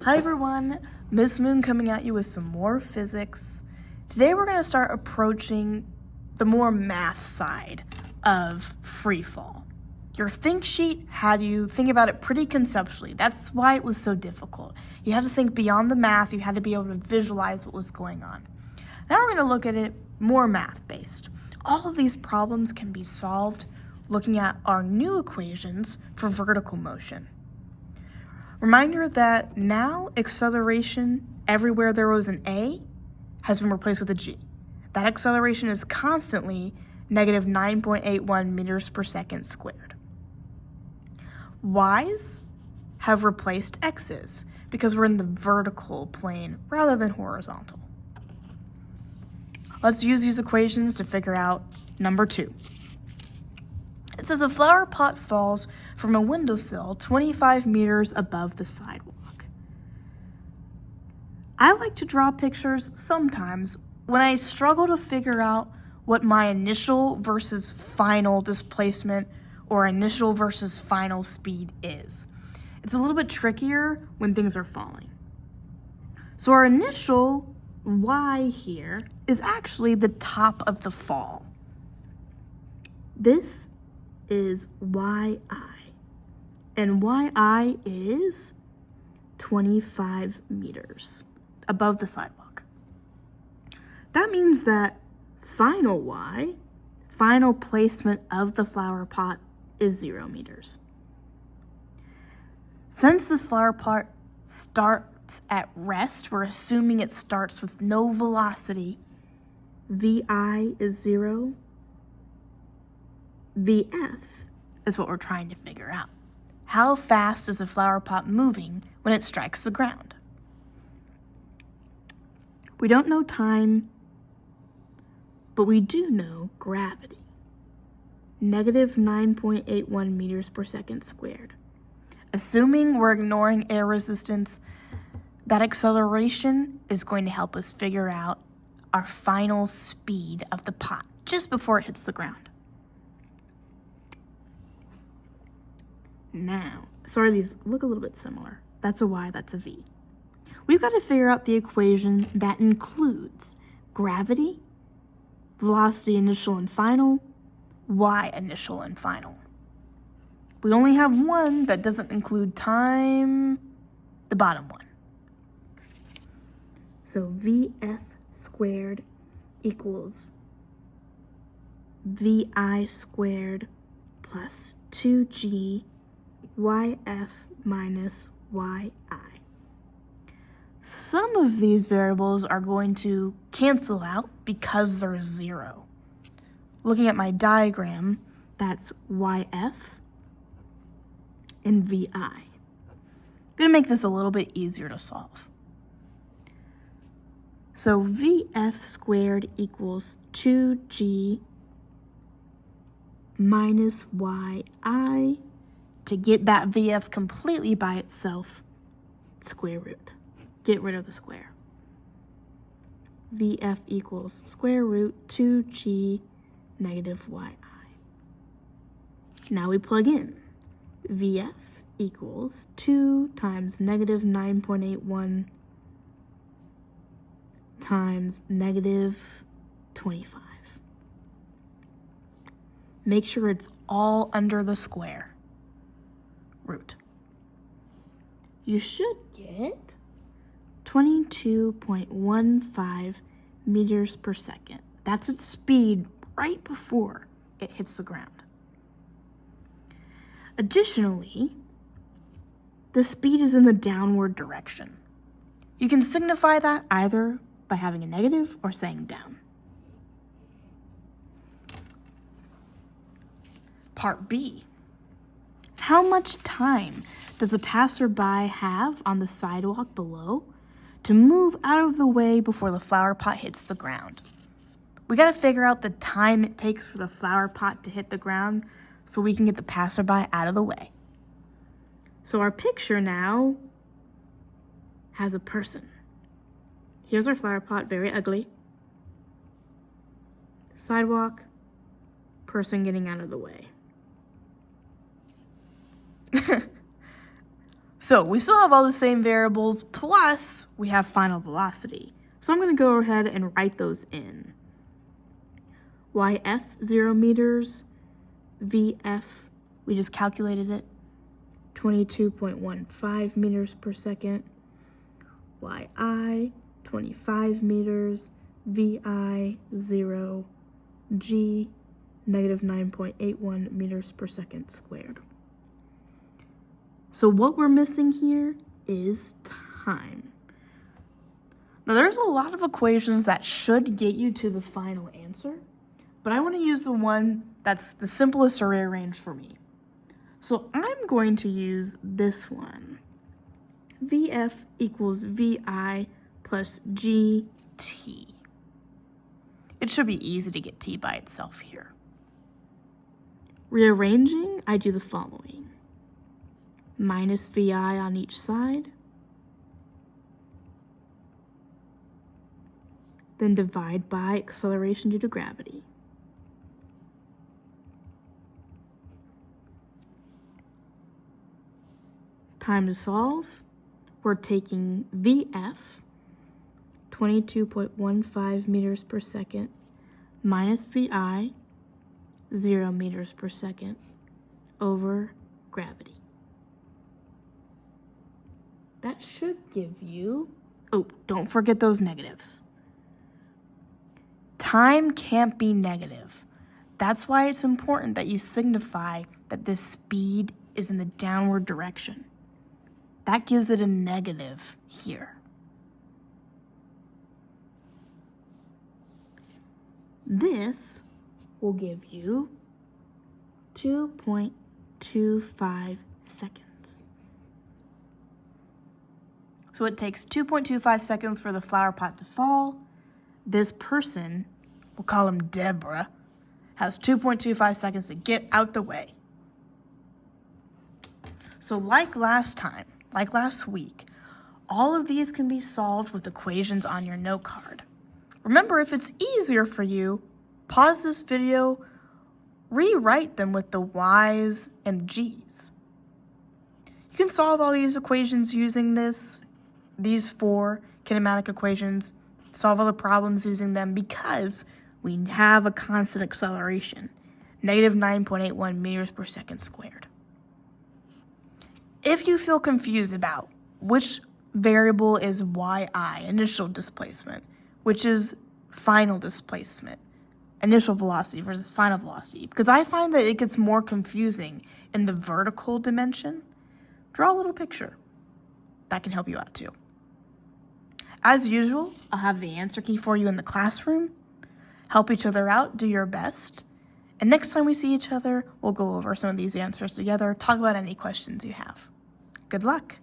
Hi everyone, Miss Moon coming at you with some more physics. Today we're going to start approaching the more math side of free fall. Your think sheet had you think about it pretty conceptually. That's why it was so difficult. You had to think beyond the math, you had to be able to visualize what was going on. Now we're going to look at it more math-based. All of these problems can be solved looking at our new equations for vertical motion. Reminder that now acceleration everywhere there was an A has been replaced with a G. That acceleration is constantly negative 9.81 meters per second squared. Y's have replaced X's because we're in the vertical plane rather than horizontal. Let's use these equations to figure out number 2. It says a flower pot falls from a windowsill 25 meters above the sidewalk. I like to draw pictures sometimes when I struggle to figure out what my initial versus final displacement or initial versus final speed is. It's a little bit trickier when things are falling. So our initial y here is actually the top of the fall. This is yi, and yi is 25 meters above the sidewalk. That means that final y, final placement of the flower pot, is 0 meters. Since this flower pot starts at rest, we're assuming it starts with no velocity. Vi is 0. Vf is what we're trying to figure out. How fast is the flower pot moving when it strikes the ground? We don't know time, but we do know gravity. Negative 9.81 meters per second squared. Assuming we're ignoring air resistance, that acceleration is going to help us figure out our final speed of the pot just before it hits the ground. Now, sorry, these look a little bit similar. That's a y, that's a v. We've got to figure out the equation that includes gravity, velocity initial and final, y initial and final. We only have one that doesn't include time, the bottom one. So Vf squared equals Vi squared plus 2g yf minus yi. Some of these variables are going to cancel out because they're 0. Looking at my diagram, that's yf and vi. I'm going to make this a little bit easier to solve. So Vf squared equals 2g minus yi. To get that Vf completely by itself, square root. Get rid of the square. Vf equals square root 2g negative yi. Now we plug in. Vf equals 2 times negative 9.81 times negative 25. Make sure it's all under the square root. You should get 22.15 meters per second. That's its speed right before it hits the ground. Additionally, the speed is in the downward direction. You can signify that either by having a negative or saying down. Part B. How much time does a passerby have on the sidewalk below to move out of the way before the flower pot hits the ground? We got to figure out the time it takes for the flower pot to hit the ground so we can get the passerby out of the way. So our picture now has a person. Here's our flower pot, very ugly. Sidewalk, person getting out of the way. So we still have all the same variables, plus we have final velocity. So I'm going to go ahead and write those in. YF, 0 meters, VF, we just calculated it, 22.15 meters per second, YI, 25 meters, VI, 0, G, negative 9.81 meters per second squared. So what we're missing here is time. Now there's a lot of equations that should get you to the final answer, but I want to use the one that's the simplest to rearrange for me. So I'm going to use this one. VF equals VI plus GT. It should be easy to get T by itself here. Rearranging, I do the following. Minus VI on each side. Then divide by acceleration due to gravity. Time to solve. We're taking VF, 22.15 meters per second, minus VI, 0 meters per second, over gravity. That should give you, oh, don't forget those negatives. Time can't be negative. That's why it's important that you signify that this speed is in the downward direction. That gives it a negative here. This will give you 2.25 seconds. So it takes 2.25 seconds for the flower pot to fall. This person, we'll call him Deborah, has 2.25 seconds to get out the way. So like last week, all of these can be solved with equations on your note card. Remember, if it's easier for you, pause this video, rewrite them with the Y's and G's. You can solve all these equations using these 4 kinematic equations, solve all the problems using them because we have a constant acceleration, negative 9.81 meters per second squared. If you feel confused about which variable is yi, initial displacement, which is final displacement, initial velocity versus final velocity, because I find that it gets more confusing in the vertical dimension, draw a little picture. That can help you out too. As usual, I'll have the answer key for you in the classroom. Help each other out, do your best. And next time we see each other, we'll go over some of these answers together, talk about any questions you have. Good luck.